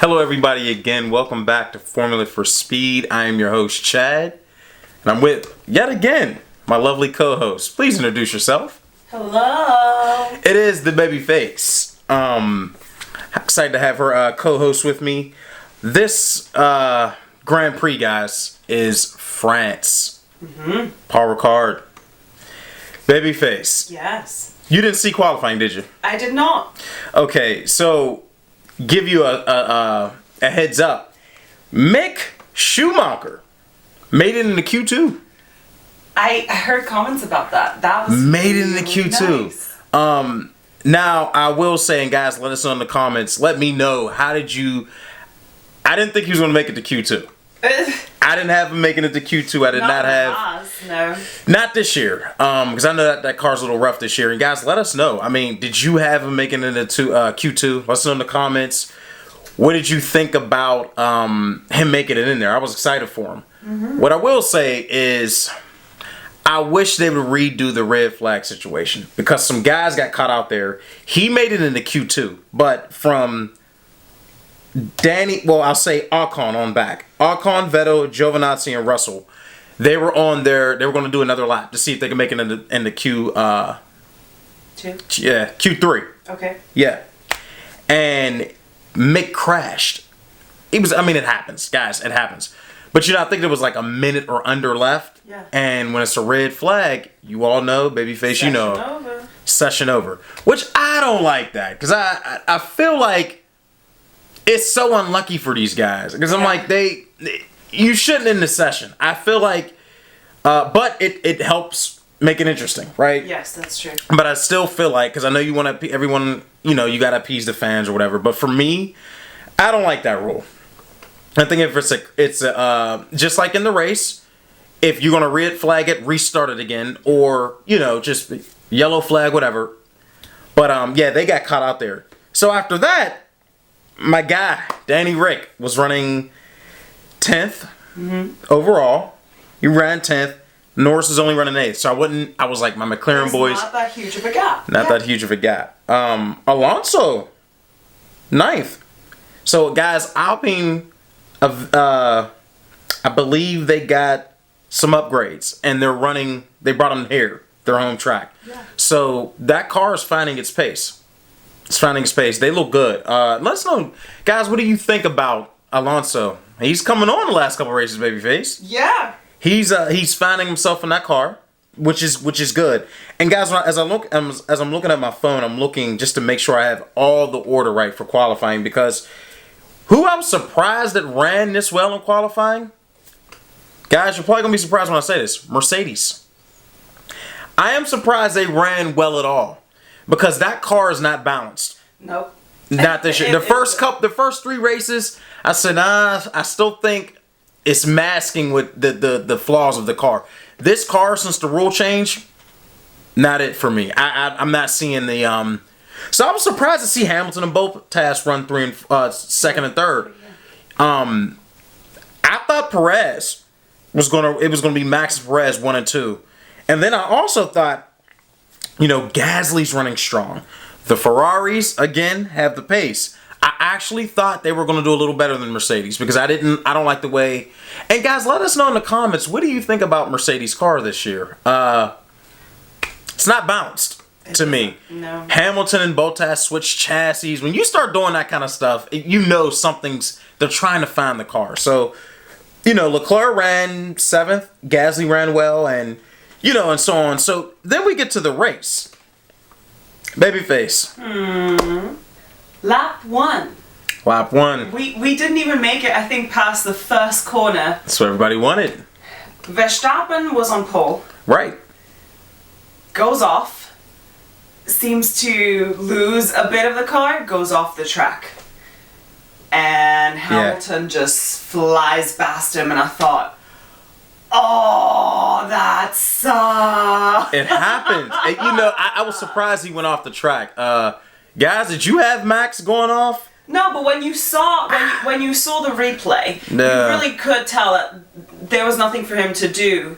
Hello everybody again, welcome back to Formula for Speed. I am your host Chad, and I'm with, yet again, my lovely co-host. Please introduce yourself. Hello. It is the Babyface. Excited to have her co-host with me. This Grand Prix, guys, is France. Paul Ricard. Babyface. Yes. You didn't see qualifying, did you? I did not. Okay, so give you a heads up. Mick Schumacher made it in the Q2. I heard comments about that. That was Made it in the really Q2. nice. Now I will say, and guys, let us know in the comments. Let me know, how did you? I didn't think he was going to make it to Q2. I didn't have him making it to Q2. I did not have. Haas, no. Not this year, because I know that car's a little rough this year. And guys, let us know. I mean, did you have him making it into Q2? Let us know in the comments. What did you think about him making it in there? I was excited for him. What I will say is, I wish they would redo the red flag situation, because some guys got caught out there. He made it into Q2, but from I'll say Ocon on back. Ocon, Vettel, Giovinazzi, and Russell. They were on there. They were going to do another lap to see if they could make it into Q. Two. Yeah, Q3. Okay. Yeah, and Mick crashed. It happens, guys. It happens. But I think there was like a minute or under left. Yeah. And when it's a red flag, you all know, Babyface, you know, Over. session over. Which I don't like that, because I feel like it's so unlucky for these guys, because I'm like, you shouldn't end the session. I feel like, but it helps make it interesting, right? Yes, that's true. But I still feel like, because I know you want to, everyone, you got to appease the fans or whatever. But for me, I don't like that rule. I think if it's just like in the race, if you're going to red flag it, restart it again, or, just yellow flag, whatever. But yeah, they got caught out there. So after that, my guy, Danny Rick, was running 10th overall. He ran 10th. Norris is only running 8th. So I was like, my McLaren boys. Not that huge of a gap. Not that huge of a gap. Alonso, 9th. So, guys, Alpine, I believe they got some upgrades. And they brought them here, their home track. Yeah. So, that car is finding its pace. It's finding its pace. They look good. Let us know, guys, what do you think about Alonso? He's coming on the last couple races, Babyface. Yeah. He's finding himself in that car, which is good. And guys, as I'm looking at my phone, I'm looking just to make sure I have all the order right for qualifying, because who I was surprised that ran this well in qualifying, guys, you're probably gonna be surprised when I say this: Mercedes. I am surprised they ran well at all, because that car is not balanced. Nope. Not this year. The first 3 races, I said, I still think it's masking with the flaws of the car. This car, since the rule change, not it for me. I'm not seeing the So I was surprised to see Hamilton and Bottas run 3 and 2nd and 3rd. I thought Perez was gonna be Max Perez 1 and 2, and then I also thought, Gasly's running strong. The Ferraris, again, have the pace. I actually thought they were going to do a little better than Mercedes, because I don't like the way. And guys, let us know in the comments, what do you think about Mercedes' car this year? It's not balanced to me. No. Hamilton and Bottas switched chassis. When you start doing that kind of stuff, they're trying to find the car. So, Leclerc ran 7th, Gasly ran well, and and so on. So then we get to the race. Babyface. Lap 1. Lap 1. We didn't even make it, I think, past the first corner. That's what everybody wanted. Verstappen was on pole. Right. Goes off. Seems to lose a bit of the car. Goes off the track. And Hamilton just flies past him, and I thought, oh, that sucks. It happened. And, I was surprised he went off the track. Guys, did you have Max going off? No, but when you saw the replay, you really could tell that there was nothing for him to do.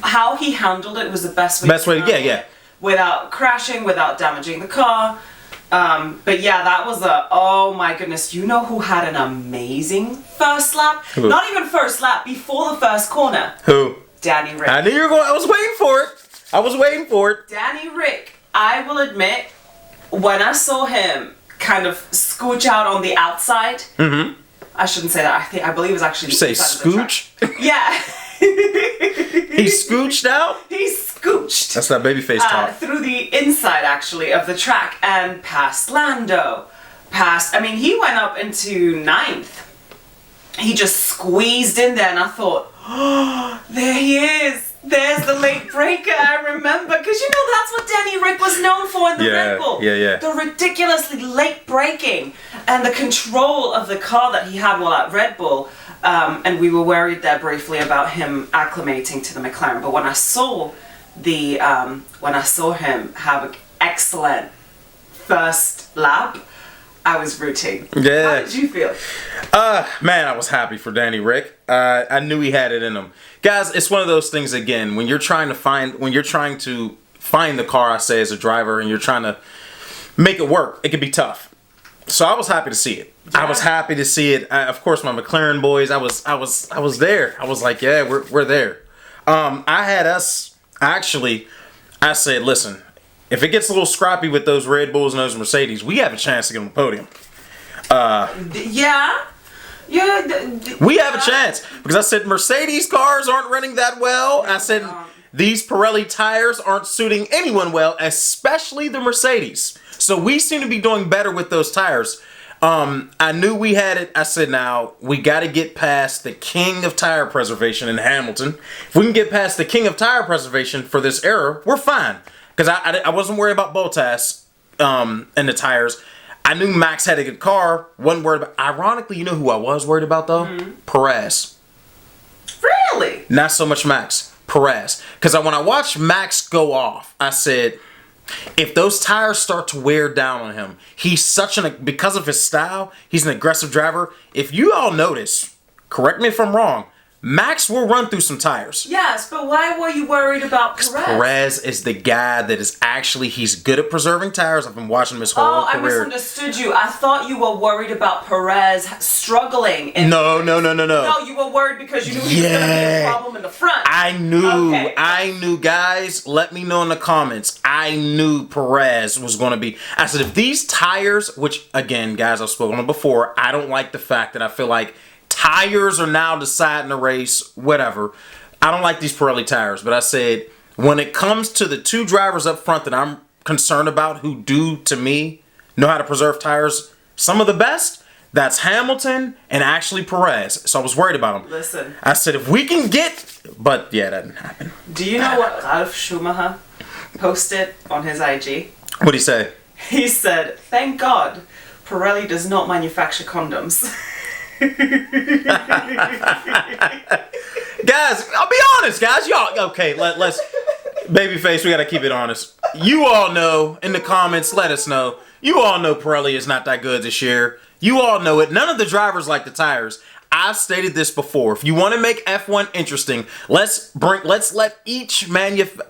How he handled it was the best way. Yeah. Without crashing, without damaging the car. But yeah, that was oh my goodness. You know who had an amazing first lap? Who? Not even first lap, before the first corner. Who? Danny Rick. I knew you were going. I was waiting for it. Danny Rick, I will admit, when I saw him kind of scooch out on the outside, I shouldn't say that. I believe it was actually the inside of the track. Scooch? Yeah. He scooched out? He scooched. That's that babyface talk. Through the inside, actually, of the track and past Lando. He went up into 9th. He just squeezed in there and I thought, oh, there he is. There's the late breaker, I remember. Because that's what Danny Rick was known for in the Red Bull. Yeah. The ridiculously late braking and the control of the car that he had while at Red Bull. And we were worried there briefly about him acclimating to the McLaren. But when I saw him have an excellent first lap, I was rooting. Yeah. How did you feel? Man, I was happy for Danny Rick. I knew he had it in him. Guys, it's one of those things again, when you're trying to find the car, I say, as a driver, and you're trying to make it work, it can be tough. So I was happy to see it. Yeah. I was happy to see it. Of course, my McLaren boys, I was there. I was like, yeah, we're there. I said, listen, if it gets a little scrappy with those Red Bulls and those Mercedes, we have a chance to get on the podium. We have a chance. Because I said Mercedes cars aren't running that well. I said these Pirelli tires aren't suiting anyone well, especially the Mercedes. So we seem to be doing better with those tires. I knew we had it. I said, now, we got to get past the king of tire preservation in Hamilton. If we can get past the king of tire preservation for this era, we're fine. Because I wasn't worried about Bottas and the tires. I knew Max had a good car. Wasn't worried about. Ironically, you know who I was worried about though? Perez. Really? Not so much Max. Perez. Because when I watched Max go off, I said, if those tires start to wear down on him, he's because of his style, he's an aggressive driver. If you all notice, correct me if I'm wrong, Max will run through some tires. Yes, but why were you worried about Perez? Perez is the guy that is he's good at preserving tires. I've been watching him his whole career. I misunderstood you. I thought you were worried about Perez struggling. No. No, you were worried because you knew he was going to be a problem in the front. I knew. Okay. I knew, guys. Let me know in the comments. I knew Perez was going to be. I said, if these tires, which again, guys, I've spoken on before, I don't like the fact that I feel like tires are now deciding the race, whatever. I don't like these Pirelli tires, but I said, when it comes to the two drivers up front that I'm concerned about who do, to me, know how to preserve tires, some of the best, that's Hamilton and actually Perez. So I was worried about them. Listen. I said, if we can but yeah, that didn't happen. Do you know what Ralf Schumacher posted on his IG? What'd he say? He said, thank God Pirelli does not manufacture condoms. Guys, I'll be honest, guys. Y'all, okay, let's babyface, we gotta keep it honest. You all know, in the comments, let us know. You all know Pirelli is not that good this year. You all know it. None of the drivers like the tires. I've stated this before. If you want to make F1 interesting, let's let each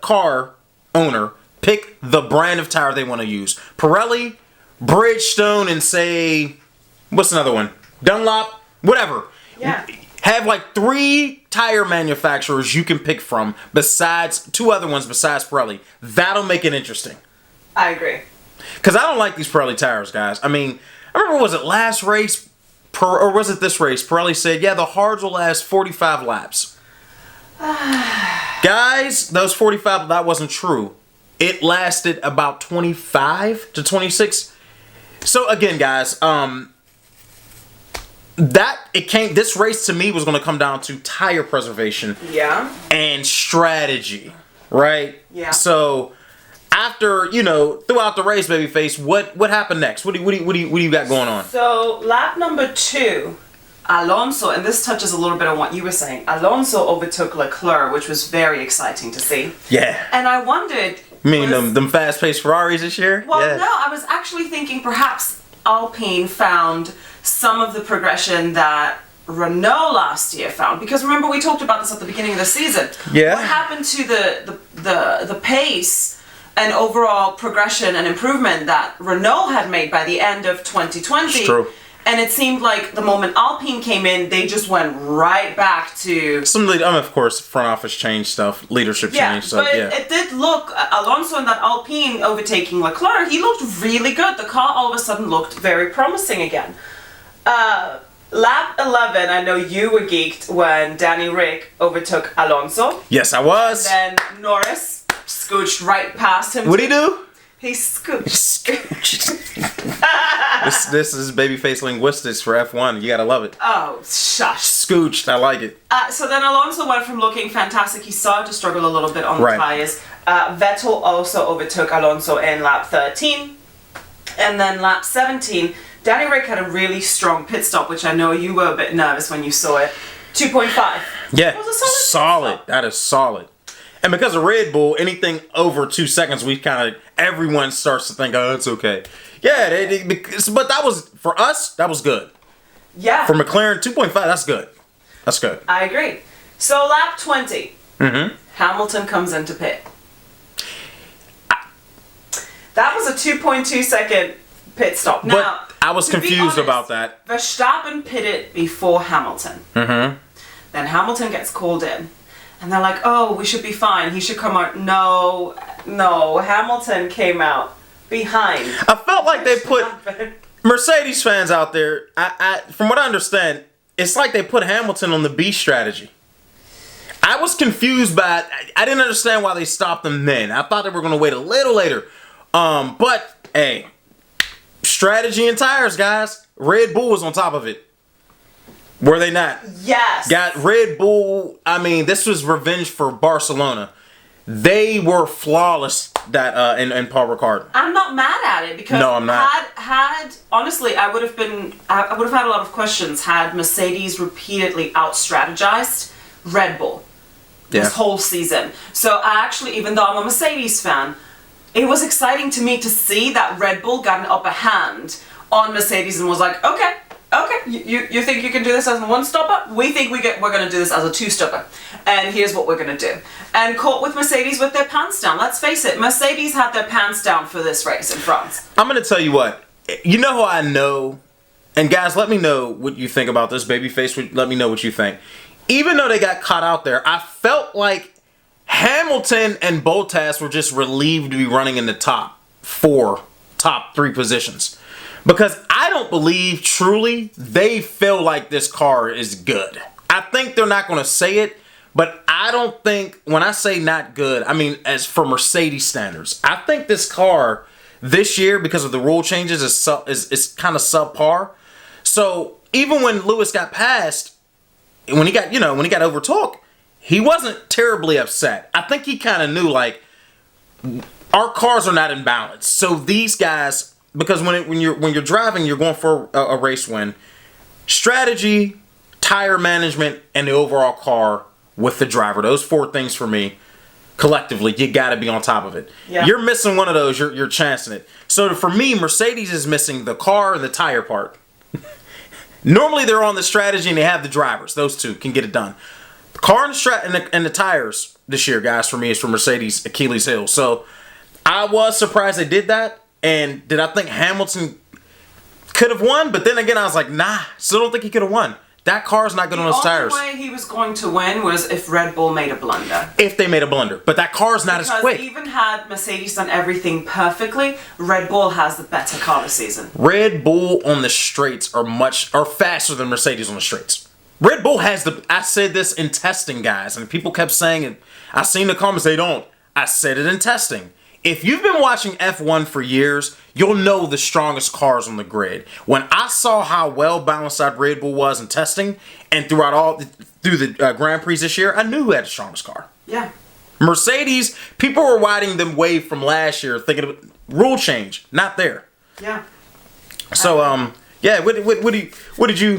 car owner pick the brand of tire they want to use. Pirelli, Bridgestone, and say, what's another one? Dunlop, whatever. Yeah. Have like 3 tire manufacturers you can pick from, besides 2 other ones besides Pirelli. That'll make it interesting. I agree. Because I don't like these Pirelli tires, guys. I mean, I remember, was it last race, or was it this race? Pirelli said, yeah, the hards will last 45 laps. Guys, those 45, that wasn't true. It lasted about 25 to 26. So again, guys, this race to me was going to come down to tire preservation, and strategy, right? Yeah. So after, throughout the race, babyface, what happened next? What do you got going on? So lap number 2, Alonso, and this touches a little bit on what you were saying. Alonso overtook Leclerc, which was very exciting to see. Yeah. And I wondered. You mean them fast-paced Ferraris this year? Well, yeah. No, I was actually thinking perhaps Alpine found some of the progression that Renault last year found, because remember we talked about this at the beginning of the season. Yeah. What happened to the pace an overall progression and improvement that Renault had made by the end of 2020. It's true. And it seemed like the moment Alpine came in, they just went right back to... Of course, front office change stuff, leadership change stuff, but it did look... Alonso in that Alpine overtaking Leclerc, he looked really good. The car all of a sudden looked very promising again. Lap 11, I know you were geeked when Danny Rick overtook Alonso. Yes, I was. Then Norris scooched right past him. What'd he do? He scooched. This is babyface linguistics for F1. You gotta love it. Oh, shush. Scooched, I like it. So then Alonso went from looking fantastic. He started to struggle a little bit on the tyres. Vettel also overtook Alonso in lap 13. And then lap 17, Danny Rick had a really strong pit stop, which I know you were a bit nervous when you saw it. 2.5. Yeah, It was a solid. That is solid. And because of Red Bull, anything over 2 seconds, everyone starts to think, oh, it's okay. Yeah, but that was, for us, that was good. Yeah. For McLaren, 2.5, that's good. That's good. I agree. So lap 20, Hamilton comes into pit. That was a 2.2 second pit stop. Now, but I was confused about that. Verstappen pitted before Hamilton. Then Hamilton gets called in. And they're like, oh, we should be fine. He should come out. No. Hamilton came out behind. I felt like they put Mercedes fans out there. From what I understand, it's like they put Hamilton on the B strategy. I was confused by it. I didn't understand why they stopped him then. I thought they were going to wait a little later. But, hey, strategy and tires, guys. Red Bull was on top of it. Were they not? Yes. Got Red Bull. I mean, this was revenge for Barcelona. They were flawless in Paul Ricard. I'm not mad at it because no, I'm not. Honestly, I would have had a lot of questions had Mercedes repeatedly out-strategized Red Bull this whole season. So I actually, even though I'm a Mercedes fan, it was exciting to me to see that Red Bull got an upper hand on Mercedes and was like, okay, you think you can do this as a one-stopper? We think we're going to do this as a two-stopper. And here's what we're going to do. And caught with Mercedes with their pants down. Let's face it, Mercedes had their pants down for this race in France. I'm going to tell you what. You know how I know, and guys, let me know what you think about this, babyface. Let me know what you think. Even though they got caught out there, I felt like Hamilton and Bottas were just relieved to be running in the top 3 positions. Because I don't believe truly they feel like this car is good. I think they're not going to say it, but I don't think, when I say not good, I mean as for Mercedes standards. I think this car this year, because of the rule changes, is kind of subpar. So even when Lewis got passed, when he got overtook, he wasn't terribly upset. I think he kind of knew, like, our cars are not in balance. So these guys, because when you're driving, you're going for a race win. Strategy, tire management, and the overall car with the driver. Those 4 things for me, collectively, you got to be on top of it. Yeah. You're missing one of those, you're chancing it. So for me, Mercedes is missing the car and the tire part. Normally they're on the strategy and they have the drivers. Those 2 can get it done. The car and the tires this year, guys, for me is for Mercedes Achilles heel. So I was surprised they did that. And did I think Hamilton could have won? But then again, I was like, nah, still don't think he could have won. That car's not good on those tires. The only way he was going to win was if Red Bull made a blunder. If they made a blunder. But that car's not as quick. Because even had Mercedes done everything perfectly, Red Bull has the better car this season. Red Bull on the straights are faster than Mercedes on the straights. Red Bull has I said this in testing, guys, and people kept saying it. I seen the comments, they don't. I said it in testing. If you've been watching F1 for years, you'll know the strongest cars on the grid. When I saw how well balanced that Red Bull was in testing, and through the Grand Prix this year, I knew who had the strongest car. Yeah. Mercedes, people were riding them wave from last year, thinking of rule change, not there. Yeah. So yeah, what did you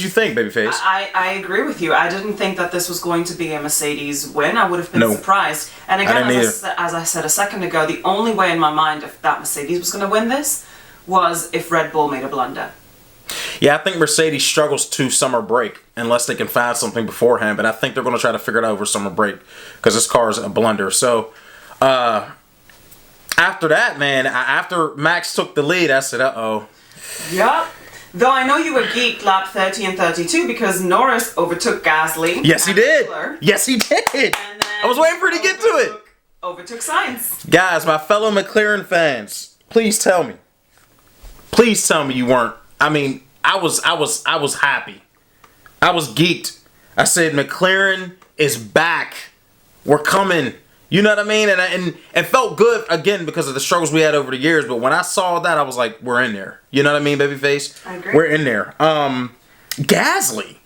think, babyface? I agree with you. I didn't think that this was going to be a Mercedes win. I would have been surprised. And again, as I said a second ago, the only way in my mind if that Mercedes was going to win this was if Red Bull made a blunder. Yeah, I think Mercedes struggles to summer break unless they can find something beforehand. But I think they're going to try to figure it out over summer break because this car is a blunder. So, after that, man, after Max took the lead, I said, uh-oh. Yep. Though I know you were geeked lap 30 and 32 because Norris overtook Gasly. Yes, he did. Yes, he did. I was waiting for you to get to it. Overtook Sainz. Guys, my fellow McLaren fans, please tell me. Please tell me you weren't. I mean, I was happy. I was geeked. I said McLaren is back. We're coming. You know what I mean? And it felt good, again, because of the struggles we had over the years. But when I saw that, I was like, we're in there. You know what I mean, babyface? I agree. We're in there. Gasly.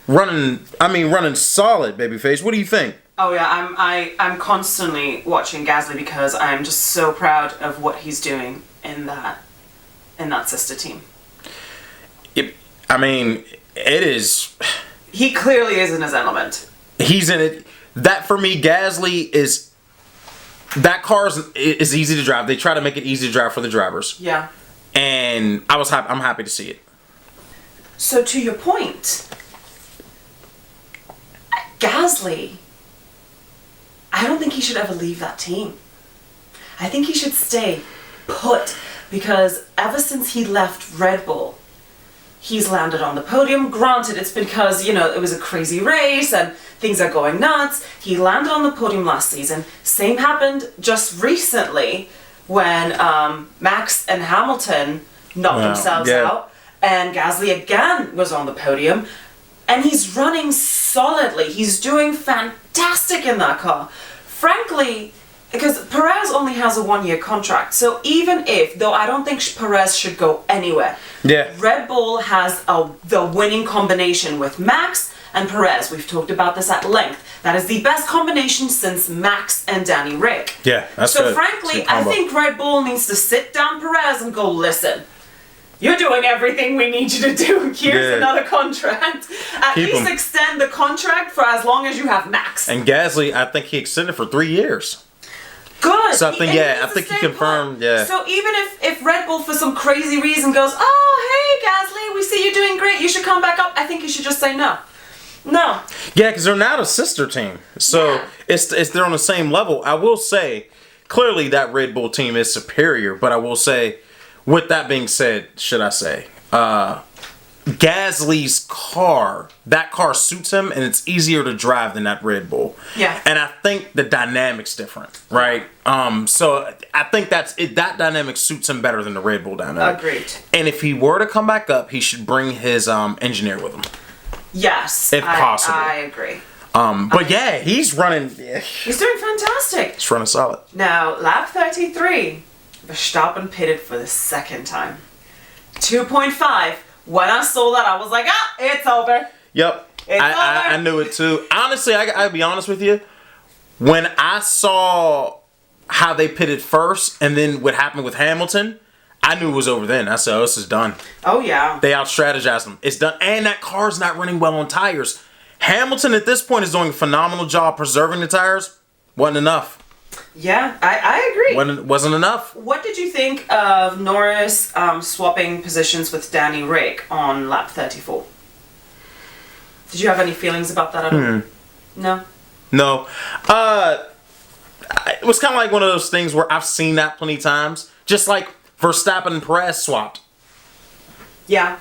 Running solid, babyface. What do you think? Oh yeah, I'm constantly watching Gasly because I'm just so proud of what he's doing in that sister team. It is. He clearly is in his element. He's in it. That for me, Gasly is. That car is easy to drive. They try to make it easy to drive for the drivers. Yeah. And I'm happy to see it. So to your point, Gasly, I don't think he should ever leave that team. I think he should stay put because ever since he left Red Bull, he's landed on the podium. Granted, it's because, it was a crazy race and things are going nuts. He landed on the podium last season. Same happened just recently when Max and Hamilton knocked themselves out. And Gasly again was on the podium. And he's running solidly. He's doing fantastic in that car. Frankly, because Perez only has a 1-year contract. So even though I don't think Perez should go anywhere. Yeah. Red Bull has the winning combination with Max and Perez. We've talked about this at length. That is the best combination since Max and Danny Rick. Yeah, that's so good. Frankly, I think Red Bull needs to sit down Perez and go, listen, you're doing everything we need you to do. Here's another contract. At least extend the contract for as long as you have Max. And Gasly, I think he extended for 3 years. Good. So I think he confirmed. Yeah. So even if Red Bull for some crazy reason goes, oh hey Gasly, we see you doing great, you should come back up, I think you should just say no. No. Yeah, because they're now a sister team, so it's they're on the same level. I will say, clearly that Red Bull team is superior, but I will say, with that being said, Gasly's car, that car suits him, and it's easier to drive than that Red Bull. Yeah. And I think the dynamic's different, right? So I think that dynamic suits him better than the Red Bull dynamic. Agreed. And if he were to come back up, he should bring his engineer with him. Yes. If possible. I agree. But yeah, he's running. He's doing fantastic. He's running solid. Now, lap 33, Verstappen pitted for the second time. 2.5. When I saw that, I was like, it's over. Yep. I knew it too. Honestly, I'll be honest with you. When I saw how they pitted first and then what happened with Hamilton, I knew it was over then. I said, this is done. Oh, yeah. They out-strategized them. It's done. And that car's not running well on tires. Hamilton at this point is doing a phenomenal job preserving the tires. Wasn't enough. Yeah, I agree. Wasn't enough. What did you think of Norris swapping positions with Danny Rick on lap 34? Did you have any feelings about that at all? No? No. It was kind of like one of those things where I've seen that plenty of times. Just like Verstappen and Perez swapped. Yeah.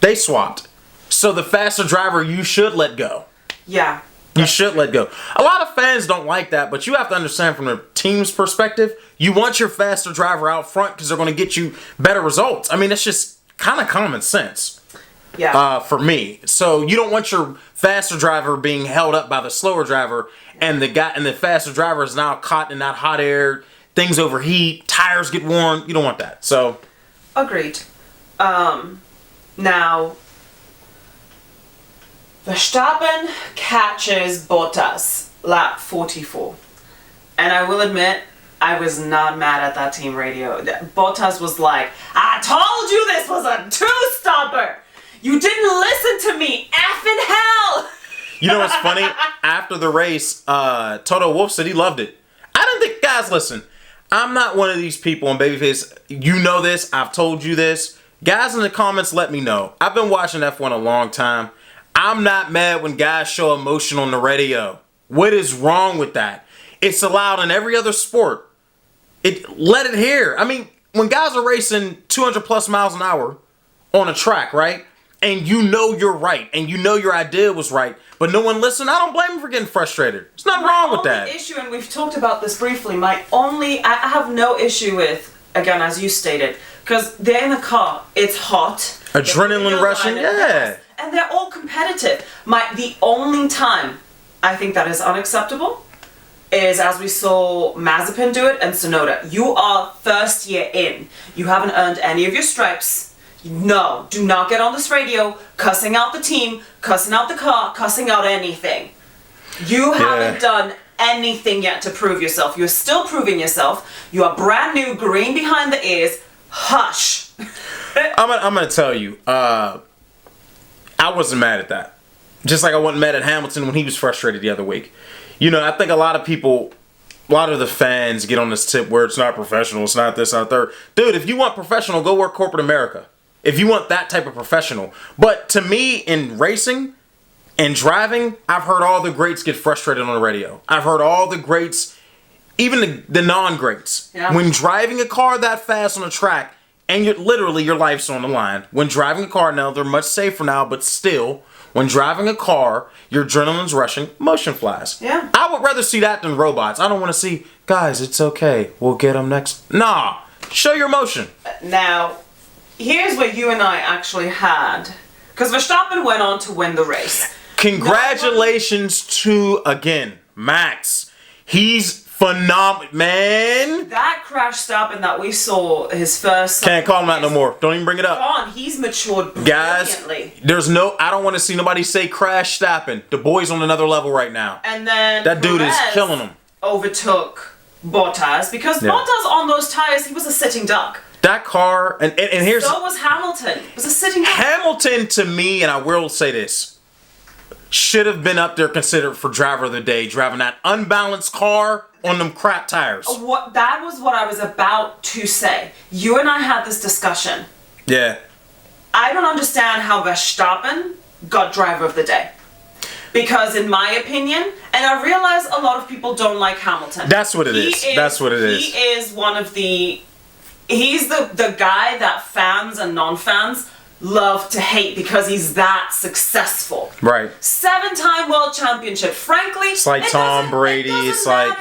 They swapped. So the faster driver you should let go. Yeah. You should let go. A lot of fans don't like that, but you have to understand from the team's perspective, you want your faster driver out front because they're going to get you better results. I mean, it's just kind of common sense. Yeah. For me. So you don't want your faster driver being held up by the slower driver and the faster driver is now caught in that hot air, things overheat, tires get worn. You don't want that. So agreed. Now Verstappen catches Bottas lap 44. And I will admit, I was not mad at that team radio. Bottas was like, I told you this was a two-stopper. You didn't listen to me. Effing hell. You know what's funny? After the race, Toto Wolff said he loved it. I didn't think, guys, listen. I'm not one of these people on Babyface. You know this. I've told you this. Guys in the comments, let me know. I've been watching F1 a long time. I'm not mad when guys show emotion on the radio. What is wrong with that? It's allowed in every other sport. let it hear. I mean, when guys are racing 200 plus miles an hour on a track, right? And you know you're right, and you know your idea was right, but no one listened, I don't blame them for getting frustrated. There's nothing wrong with that. My only issue, and we've talked about this briefly, I have no issue with, again, as you stated, because they're in the car, it's hot. Adrenaline rushing, yeah. And they're all competitive. The only time I think that is unacceptable is as we saw Mazepin do it and Tsunoda. You are first year in. You haven't earned any of your stripes. No, do not get on this radio cussing out the team, cussing out the car, cussing out anything. You haven't done anything yet to prove yourself. You're still proving yourself. You are brand new, green behind the ears. Hush. I'm gonna tell you, I wasn't mad at that. Just like I wasn't mad at Hamilton when he was frustrated the other week. You know, I think a lot of the fans get on this tip where it's not professional, it's not this, not third. Dude, if you want professional, go work corporate America. If you want that type of professional. But to me, in racing and driving, I've heard all the greats get frustrated on the radio. I've heard all the greats, even the non-greats. Yeah. When driving a car that fast on a track, and literally your life's on the line. When driving a car now, they're much safer now, but still, when driving a car, your adrenaline's rushing, motion flies. Yeah. I would rather see that than robots. I don't want to see, guys, it's okay, we'll get them next. Nah, show your emotion. Now, here's where you and I actually had, because Verstappen went on to win the race. Congratulations to, again, Max. He's phenomenal, man. That crash stopping that we saw, his first... Can't call him out no more. Don't even bring it up. Come on, he's matured Guys, brilliantly. I don't want to see nobody say crash stopping. The boy's on another level right now. And then that dude is killing him. Overtook Bottas, because Bottas on those tires, he was a sitting duck. That car, and here's... So was Hamilton. It was a sitting duck. Hamilton, to me, and I will say this, should have been up there considered for driver of the day, driving that unbalanced car on them crap tires. That was what I was about to say. You and I had this discussion. Yeah. I don't understand how Verstappen got driver of the day. Because in my opinion, and I realize a lot of people don't like Hamilton. That's what it is. That's what it is. He is one of the... He's the guy that fans and non-fans love to hate because he's that successful. Right. 7-time world championship. Frankly, it's like Tom Brady. It's like,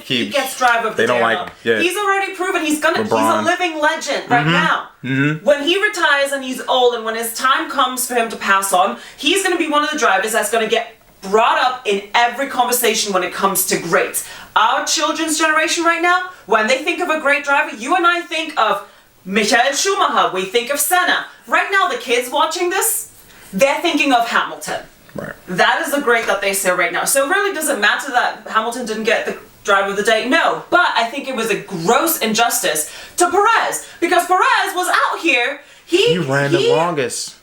he gets driver of the day. They don't like him. Yeah. He's already proven he's a living legend right now. Mm-hmm. When he retires and he's old, and when his time comes for him to pass on, he's going to be one of the drivers that's going to get brought up in every conversation when it comes to greats. Our children's generation right now, when they think of a great driver, you and I think of Michael Schumacher, we think of Senna. Right now, the kids watching this, they're thinking of Hamilton. Right. That is the great that they say right now. So really, does it matter that Hamilton didn't get the driver of the day? No. But I think it was a gross injustice to Perez, because Perez was out here. He ran the longest.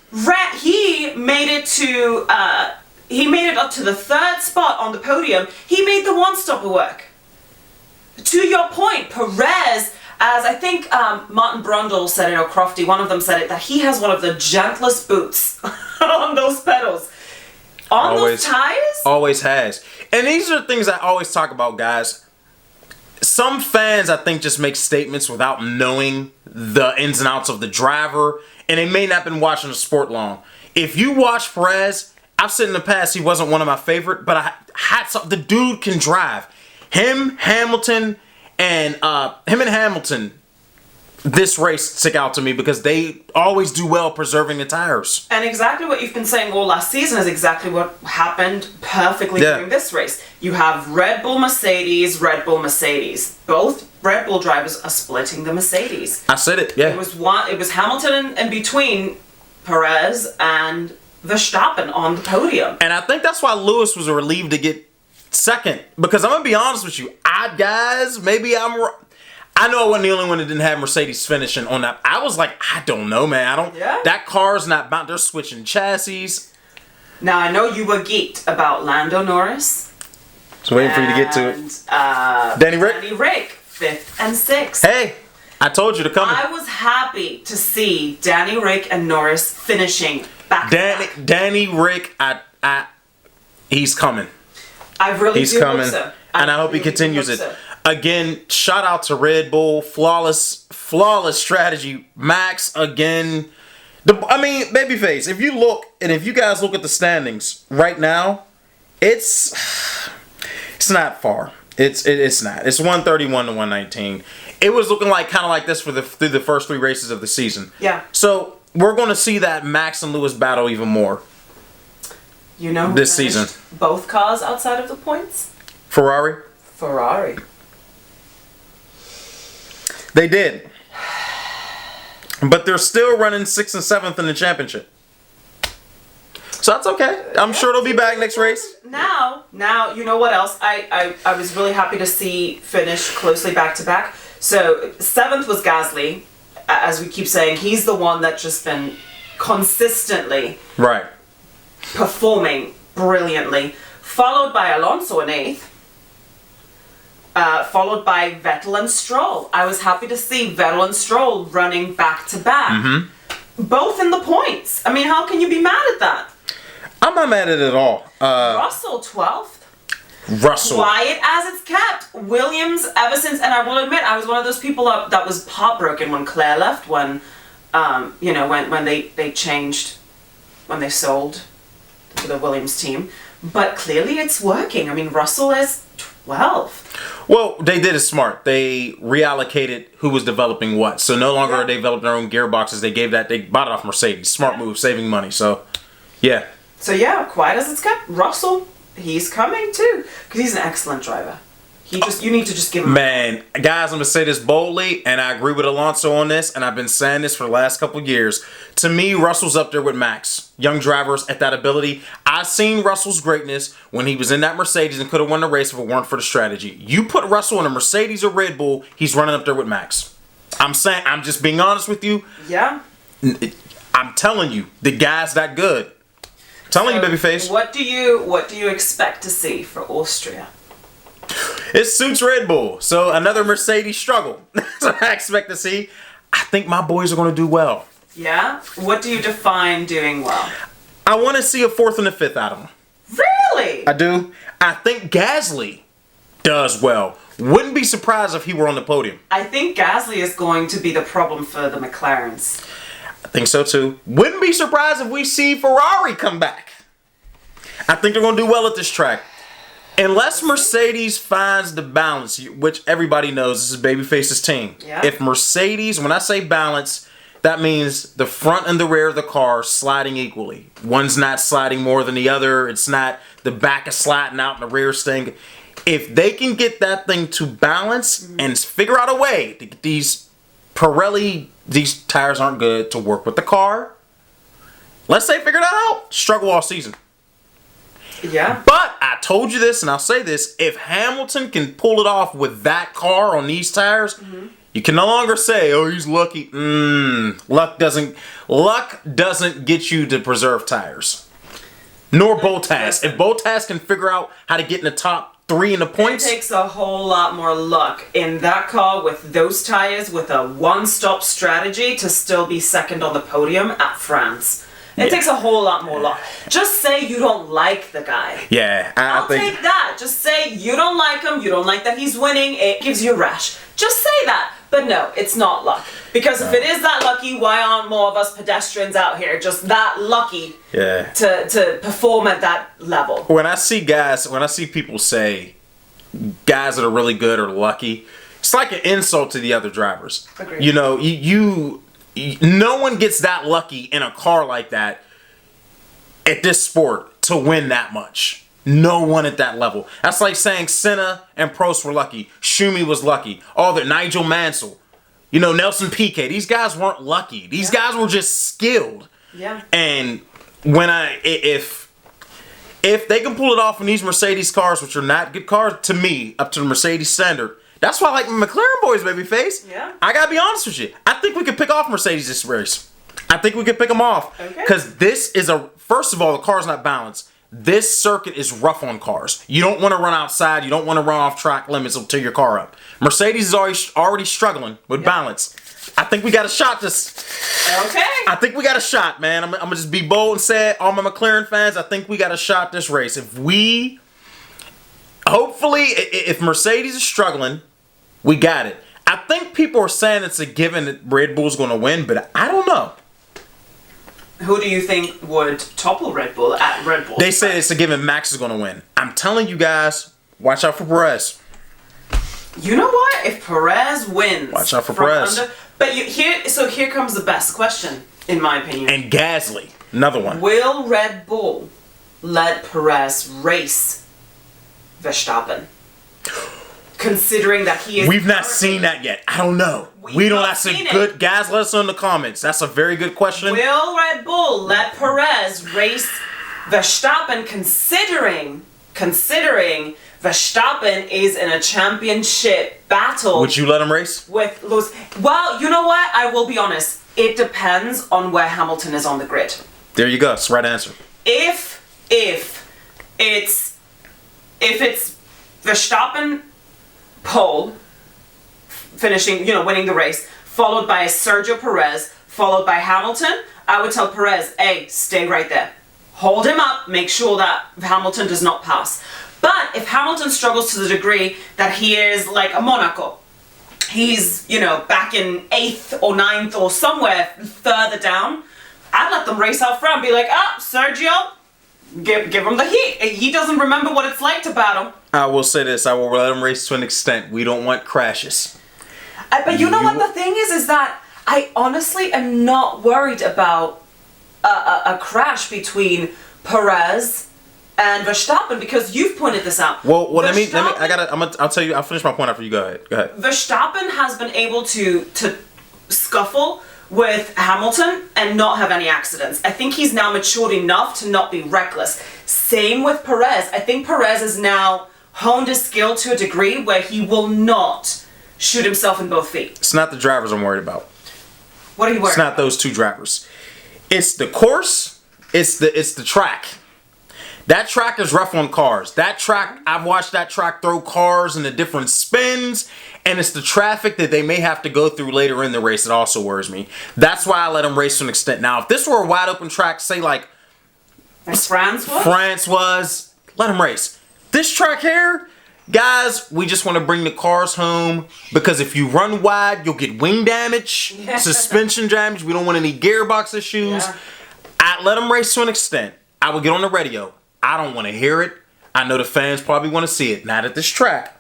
He made it to... He made it up to the 3rd spot on the podium. He made the one-stopper work. To your point, Perez, as I think Martin Brundle said it, or Crofty, one of them said it, that he has one of the gentlest boots on those pedals. Those tires? Always has. And these are things I always talk about, guys. Some fans, I think, just make statements without knowing the ins and outs of the driver, and they may not have been watching the sport long. If you watch Perez... I've said in the past he wasn't one of my favorite, but hats off, the dude can drive. Hamilton, this race stick out to me because they always do well preserving the tires. And exactly what you've been saying all last season is exactly what happened perfectly during this race. You have Red Bull, Mercedes. Both Red Bull drivers are splitting the Mercedes. I said it, yeah. It was Hamilton in between Perez and Verstappen on the podium. And I think that's why Lewis was relieved to get second. Because I'm going to be honest with you. Maybe I'm wrong. I know I wasn't the only one that didn't have Mercedes finishing on that. I was like, I don't know, man. That car's not bound. They're switching chassis. Now, I know you were geeked about Lando Norris. Just waiting for you to get to it. Danny Rick, 5th and 6th. Hey, I told you to come. I was happy to see Danny Rick and Norris finishing back. Danny Rick, he's coming. I really do hope so. And I hope he continues it. Again, shout out to Red Bull. Flawless strategy. Max, again. Babyface, if you guys look at the standings right now, it's not far. It's not. It's 131 to 119. It was looking like kind of like this through the first 3 races of the season. Yeah. So we're going to see that Max and Lewis battle even more. You know who this season. Both cars outside of the points? Ferrari. They did. But they're still running 6th and 7th in the championship. So that's okay. I'm sure they'll be back next race. Now, you know what else? I was really happy to see finish closely back to back. So 7th was Gasly. As we keep saying, he's the one that's just been consistently right performing brilliantly. Followed by Alonso in 8th. Followed by Vettel and Stroll. I was happy to see Vettel and Stroll running back to back. Both in the points. I mean, how can you be mad at that? I'm not mad at it at all. Russell 12th. Russell. Quiet as it's kept. Williams, ever since, and I will admit, I was one of those people that was heartbroken when Claire left, when they changed, when they sold the Williams team. But clearly it's working. I mean, Russell is 12th. Well, they did it smart. They reallocated who was developing what. So no longer are they developing their own gearboxes. They bought it off Mercedes. Smart move, saving money. So, yeah. So yeah, quiet as it's kept. Russell, he's coming too, because he's an excellent driver. You need to just give him. Man, guys, I'm gonna say this boldly, and I agree with Alonso on this, and I've been saying this for the last couple of years. To me, Russell's up there with Max. Young drivers at that ability. I've seen Russell's greatness when he was in that Mercedes and could have won the race if it weren't for the strategy. You put Russell in a Mercedes or Red Bull, he's running up there with Max. I'm just being honest with you. Yeah. I'm telling you, the guy's that good. Telling you, babyface. What do you expect to see for Austria? It suits Red Bull, so another Mercedes struggle. That's what I expect to see. I think my boys are going to do well. Yeah? What do you define doing well? I want to see a 4th and a 5th out of them. Really? I do. I think Gasly does well. Wouldn't be surprised if he were on the podium. I think Gasly is going to be the problem for the McLarens. I think so too. Wouldn't be surprised if we see Ferrari come back. I think they're going to do well at this track. Unless Mercedes finds the balance, which everybody knows this is Babyface's team. Yeah. If Mercedes, when I say balance, that means the front and the rear of the car sliding equally. One's not sliding more than the other. It's not the back is sliding out and the rear staying. If they can get that thing to balance and figure out a way to get these Pirelli, these tires aren't good to work with the car. Let's say figure that out. Struggle all season. Yeah. But I told you this, and I'll say this: if Hamilton can pull it off with that car on these tires, you can no longer say, "Oh, he's lucky." Luck doesn't get you to preserve tires. Nor Bottas. If Bottas can figure out how to get in the top 3 in the points, it takes a whole lot more luck in that car with those tires, with a one-stop strategy to still be second on the podium at France. It takes a whole lot more luck. Just say you don't like the guy. Yeah, I'll take that. Just say you don't like him, you don't like that he's winning, it gives you a rash. Just say that. But no, it's not luck. Because if it is that lucky, why aren't more of us pedestrians out here just that lucky to perform at that level? When I see people say guys that are really good are lucky, it's like an insult to the other drivers. Agreed. You know, no one gets that lucky in a car like that at this sport to win that much. No one at that level. That's like saying Senna and Prost were lucky. Schumi was lucky. Nigel Mansell. You know, Nelson Piquet. These guys weren't lucky. These guys were just skilled. Yeah. And if they can pull it off in these Mercedes cars, which are not good cars to me, up to the Mercedes standard, that's why I like my McLaren boys, babyface. Yeah. I gotta be honest with you. I think we could pick off Mercedes this race. I think we could pick them off. Okay. Because this is first of all, the car's not balanced. This circuit is rough on cars. You don't want to run outside. You don't want to run off track limits until your car up. Mercedes is already struggling with balance. I think we got a shot this. Okay. I think we got a shot, man. I'm gonna just be bold and say it. All my McLaren fans, I think we got a shot this race. If Mercedes is struggling We got it. I think people are saying it's a given that Red Bull's going to win, but I don't know. Who do you think would topple Red Bull at Red Bull? They say it's a given Max is going to win. I'm telling you guys, watch out for Perez. You know what? If Perez wins, watch out for Perez. But here comes the best question, in my opinion. And Gasly, another one. Will Red Bull let Perez race Verstappen? Considering that he is... We've not seen that yet. I don't know. We don't. That's a good... Guys, let us know in the comments. That's a very good question. Will Red Bull let Perez race Verstappen considering Verstappen is in a championship battle? Would you let him race? With Lewis. Well, you know what? I will be honest. It depends on where Hamilton is on the grid. There you go. That's the right answer. If it's Verstappen pole finishing, winning the race, followed by Sergio Perez, followed by Hamilton, I would tell Perez, hey, stay right there. Hold him up, make sure that Hamilton does not pass. But if Hamilton struggles to the degree that he is like a Monaco, he's, back in 8th or 9th or somewhere further down, I'd let them race out front, be like, Sergio, give him the heat. He doesn't remember what it's like to battle. I will say this, I will let him race to an extent. We don't want crashes. But you know what the thing is that I honestly am not worried about a crash between Perez and Verstappen because you've pointed this out. Well, I'll tell you, I'll finish my point after you go ahead. Go ahead. Verstappen has been able to scuffle with Hamilton and not have any accidents. I think he's now matured enough to not be reckless. Same with Perez. I think Perez has now honed his skill to a degree where he will not shoot himself in both feet. It's not the drivers I'm worried about. What are you worried It's not those two drivers. It's the course. It's the track. That track is rough on cars. That track, I've watched that track throw cars into different spins, and it's the traffic that they may have to go through later in the race that also worries me. That's why I let them race to an extent. Now, if this were a wide open track, say like France was, let them race. This track here, guys, we just want to bring the cars home because if you run wide, you'll get wing damage, suspension damage. We don't want any gearbox issues. Yeah. I let them race to an extent. I would get on the radio. I don't want to hear it. I know the fans probably want to see it. Not at this track.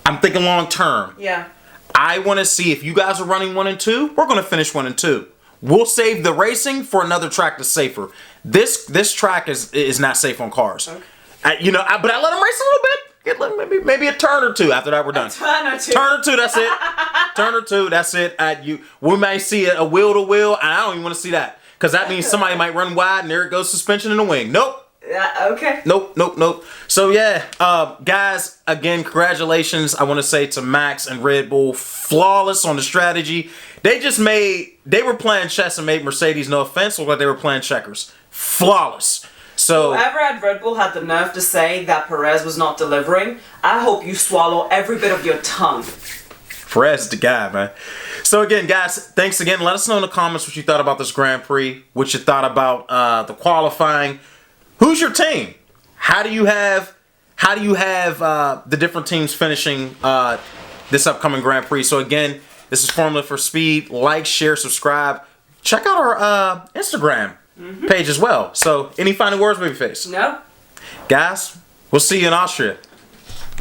I'm thinking long term. Yeah. I want to see if you guys are running 1 and 2, we're going to finish 1 and 2. We'll save the racing for another track that's safer. This track is not safe on cars. Okay. But I let them race a little bit. Get maybe a turn or two after that we're done. Turn or two. Turn or two, that's it. Turn or two, that's it. We may see a wheel to wheel, and I don't even want to see that. Because that means somebody might run wide, and there it goes, suspension in the wing. Nope. Okay. Nope. So yeah, guys, again, congratulations. I want to say to Max and Red Bull, flawless on the strategy. They were playing chess and made Mercedes, no offense, look like they were playing checkers. Flawless. So whoever at Red Bull had the nerve to say that Perez was not delivering, I hope you swallow every bit of your tongue. Perez is the guy, man. So again, guys, thanks again. Let us know in the comments what you thought about this Grand Prix, what you thought about the qualifying. Who's your team? How do you have the different teams finishing this upcoming Grand Prix? So again, this is Formula for Speed. Like, share, subscribe. Check out our Instagram page as well. So any final words, Babyface? No. Guys, we'll see you in Austria.